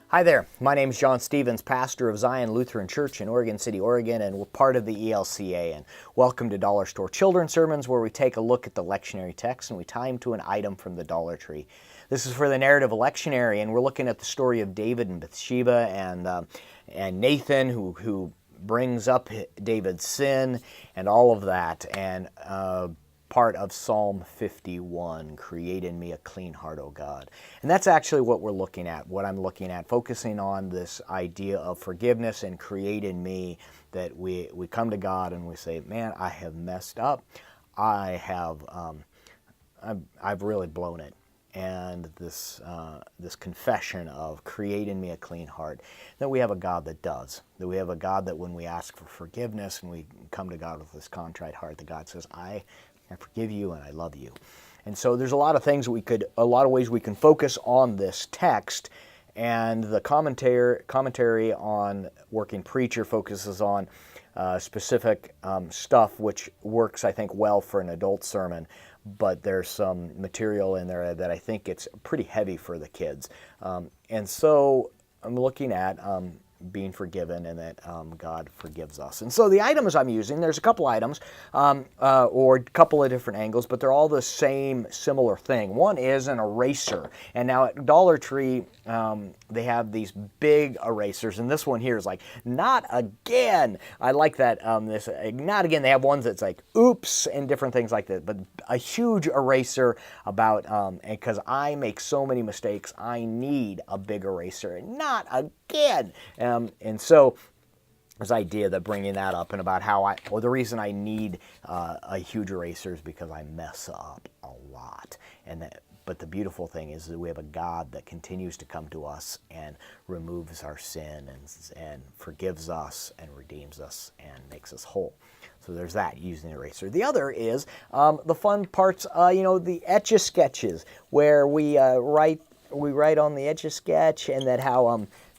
Hi there, my name is John Stevens, pastor of Zion Lutheran Church in Oregon City, Oregon, and we're part of the ELCA. And welcome to Dollar Store Children's Sermons, where we take a look at the lectionary text and we tie them to an item from the Dollar Tree. This is for the narrative lectionary, and we're looking at the story of David and Bathsheba and Nathan, who brings up David's sin and all of that, and part of Psalm 51, create in me a clean heart, O God. And that's actually what we're looking at, what I'm looking at, focusing on this idea of forgiveness and create in me, that we come to God and we say, man, I have messed up. I've really blown it. And this confession of create in me a clean heart, that we have a God that does, that we have a God that when we ask for forgiveness and we come to God with this contrite heart, that God says, I forgive you and I love you. And so there's a lot of ways we can focus on this text, and the commentary on Working Preacher focuses on specific stuff which works, I think, well for an adult sermon, but there's some material in there that I think it's pretty heavy for the kids. And so I'm looking at being forgiven, and that God forgives us. And so the items I'm using, there's a couple items, or a couple of different angles, but they're all the same similar thing. One is an eraser. And now at Dollar Tree, they have these big erasers, and this one here is like, not again. I like that, this, not again. They have ones that's like, oops, and different things like that, but a huge eraser about, because I make so many mistakes, I need a big eraser, and not again. And so this idea that bringing that up, and about how the reason I need a huge eraser is because I mess up a lot. But the beautiful thing is that we have a God that continues to come to us and removes our sin and forgives us and redeems us and makes us whole. So there's that, using an eraser. The other is the fun parts, the Etch-a-Sketches, where we write on the Etch-a-Sketch, and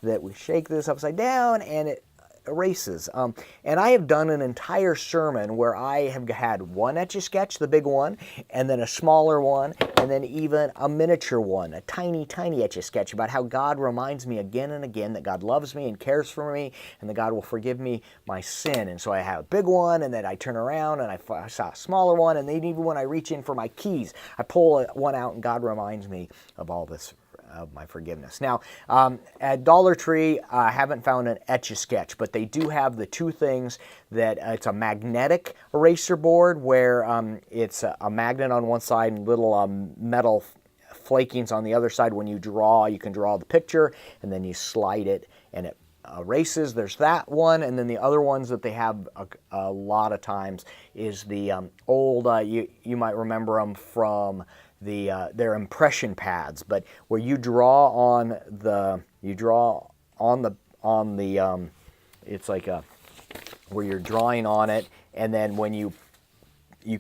that we shake this upside down and it erases. And I have done an entire sermon where I have had one Etch-a-Sketch, the big one, and then a smaller one, and then even a miniature one, a tiny, tiny Etch-a-Sketch, about how God reminds me again and again that God loves me and cares for me, and that God will forgive me my sin. And so I have a big one, and then I turn around and I saw a smaller one, and then even when I reach in for my keys, I pull one out, and God reminds me of all this, of my forgiveness. Now, at Dollar Tree, I haven't found an Etch-a-Sketch, but they do have the two things that it's a magnetic eraser board, where it's a magnet on one side and little metal flakings on the other side. When you draw, you can draw the picture, and then you slide it, and it erases. There's that one, and then the other ones that they have a lot of times is the old, you might remember them from their impression pads, but where you draw on the it's like where you're drawing on it, and then when you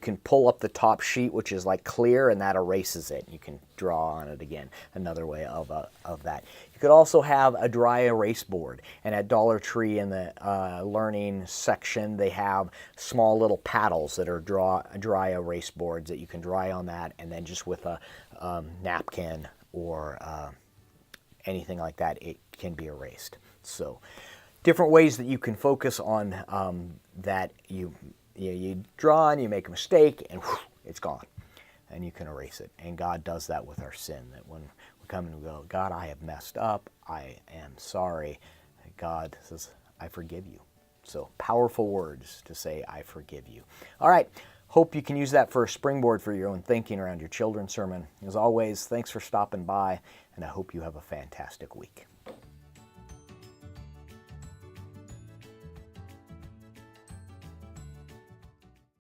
can pull up the top sheet, which is like clear, and that erases it. You can draw on it again. Another way of that. You could also have a dry erase board, and at Dollar Tree in the learning section, they have small little paddles that are dry erase boards that you can dry on that, and then just with a napkin or anything like that, it can be erased. So different ways that you can focus on that. You draw and you make a mistake, and whew, it's gone, and you can erase it. And God does that with our sin, that when we come and we go, God, I have messed up, I am sorry, God says, I forgive you. So powerful words to say, I forgive you. All right, hope you can use that for a springboard for your own thinking around your children's sermon. As always, thanks for stopping by, and I hope you have a fantastic week.